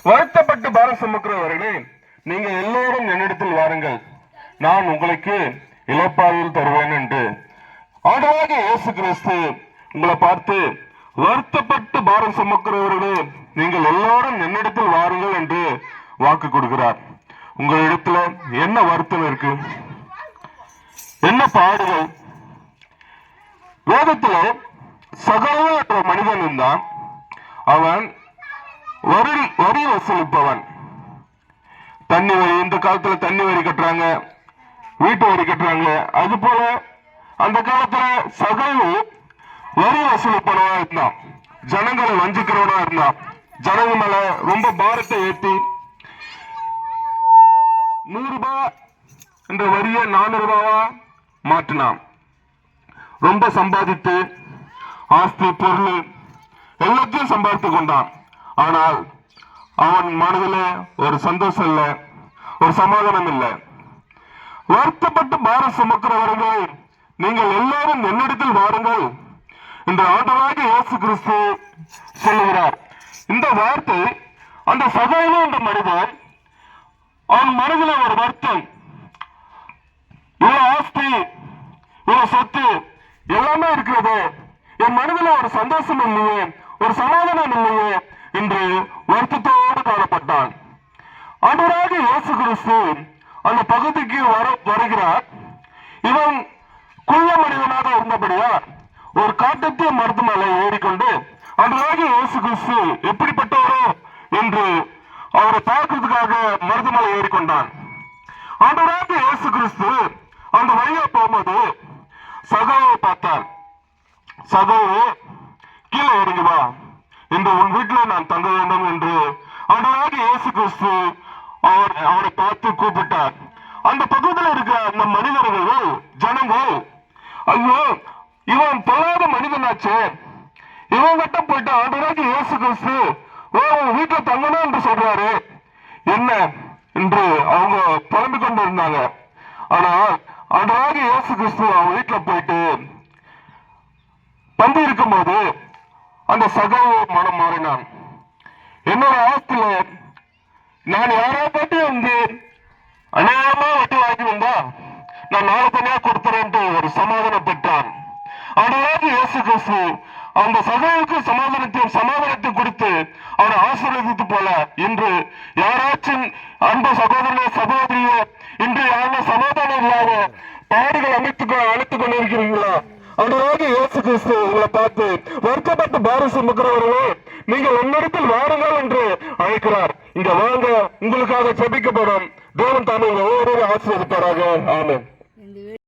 வருத்தப்பட்டு பாரம் சுமக்கிறவர்களே, நீங்கள் எல்லோரும் என்னிடத்தில் வாருங்கள், நான் உங்களுக்கு இளைப்பாறுதல் தருவேன் என்று ஆண்டவராகிய இயேசு கிறிஸ்து உங்களை பார்த்து, வருத்தப்பட்டு பாரம் சுமக்கிறவர்களே, நீங்கள் எல்லோரும் என்னிடத்தில் வாருங்கள் என்று வாக்கு கொடுக்கிறார். உங்களிடத்துல என்ன வருத்தம் இருக்கு? என்ன பாடுகள்? வேதத்துல சகல என்ற மனிதன் இருந்தான். அவன் வரி வசூலிப்பவன். தண்ணி வரி, இந்த காலத்துல தண்ணி வரி கட்டுறாங்க, வீட்டு வரி கட்டுறாங்க. அது போல அந்த காலத்துல சகல வரி வசூலிப்பவனா இருந்தான். ஜனங்களை வஞ்சிக்கிறவனா இருந்தான். ஜனங்க மேல ரொம்ப பாரத்தை ஏற்றி 100 ரூபாய் என்ற வரியை 400 ரூபாவா மாற்றினான். ரொம்ப சம்பாதித்து ஆஸ்தி பொருள் எல்லாத்தையும் சம்பாதித்து கொண்டான். ஆனால் அவன் மனதில் ஒரு சந்தோஷம் இல்லை, ஒரு சமாதானம் இல்லை. வருத்தப்பட்டு பாரம் சுமக்கிறவர்கள், நீங்கள் எல்லாரும் என்னிடத்தில் வாருங்கள் என்று ஆண்டவராகிய இயேசு கிறிஸ்து சொல்லுகிறார். இந்த வார்த்தை அந்த சகோதரன் என்ற மனிதன், அவன் மனதில் ஒரு வருத்தம், இவ்வளவு ஆஸ்தி, இவ்வளவு சொத்து எல்லாமே இருக்கிறது, என் மனதில் ஒரு சந்தோஷம் இல்லையே, ஒரு சமாதானம் இல்லையே என்று வருத்தத்தோடு காணப்பட்டான். ஆண்டவராகிய இயேசு கிறிஸ்து அந்த பகுதிக்கு வருகிறார். இவன் குள்ள மனிதனாக இருந்தபடியா ஒரு காட்டத்திய மருத்துவ மேலே ஏறிக்கொண்டு ஆண்டவராகிய இயேசு கிறிஸ்து எப்படிப்பட்டவரோ என்று அவரை பார்க்கறதுக்காக மருத்துவ மேலே ஏறிக்கொண்டான். ஆண்டவராகிய இயேசு கிறிஸ்து அந்த வழியா போகும்போது சகோவை பார்த்தார். சகோவே, கீழே இறங்கி வா, இன்று உன் வீட்டில் நான் தங்க வேண்டும் என்று ஆண்டவராகிய இயேசு கிறிஸ்து அவரை பார்த்து கூப்பிட்டார். அந்த பக்கத்தில் இருக்கிற அந்த மனிதர்கள், ஜனங்கள், ஐயோ இவன் பொல்லாத மனிதனாச்சே, இவன் கிட்ட போயிட்டு ஆண்டவராகிய இயேசு கிறிஸ்து வீட்டில் தங்கணும் என்று சொல்றாரு என்ன என்று அவங்க புலம்பிக் கொண்டு இருந்தாங்க. ஆனால் ஆண்டவராகிய இயேசு கிறிஸ்து அவங்க வீட்டில் போயிட்டு தம்பி இருக்கும் போது அந்த சகோ மனம் மாறினான். என்னோட ஆஸ்தியில நான் யாராவது வந்து அநேகமா வட்டி வாங்கி வந்தா நான் நாலு தனியா கொடுத்துறேன் ஒரு சமாதானம் பெற்றான். ஆண்டவராகிய இயேசு கிறிஸ்து அந்த சகோவுக்கு சமாதானத்தை கொடுத்து அவரை ஆசீர்வதித்து போல, இன்று யாராச்சும் அன்பு சகோதரனோ சகோதரியோ இன்று யாரும் சமாதானம் இல்லாத பாடுகள் அழைத்துக் கொண்டிருக்கிறீங்களா? ஆண்டவராகிய இயேசு கிறிஸ்து உங்களை பார்த்து, வருத்தப்பட்டு பாரம் சுமக்கிறவர்களே, நீங்கள் என்னிடத்தில் வாருங்கள் என்று அழைக்கிறார். இங்க வாங்க, உங்களுக்காக ஜெபிக்கப்படும். தேவன் தாமே ஒவ்வொரு ஆசீர்வதிப்பாராக. ஆமென்.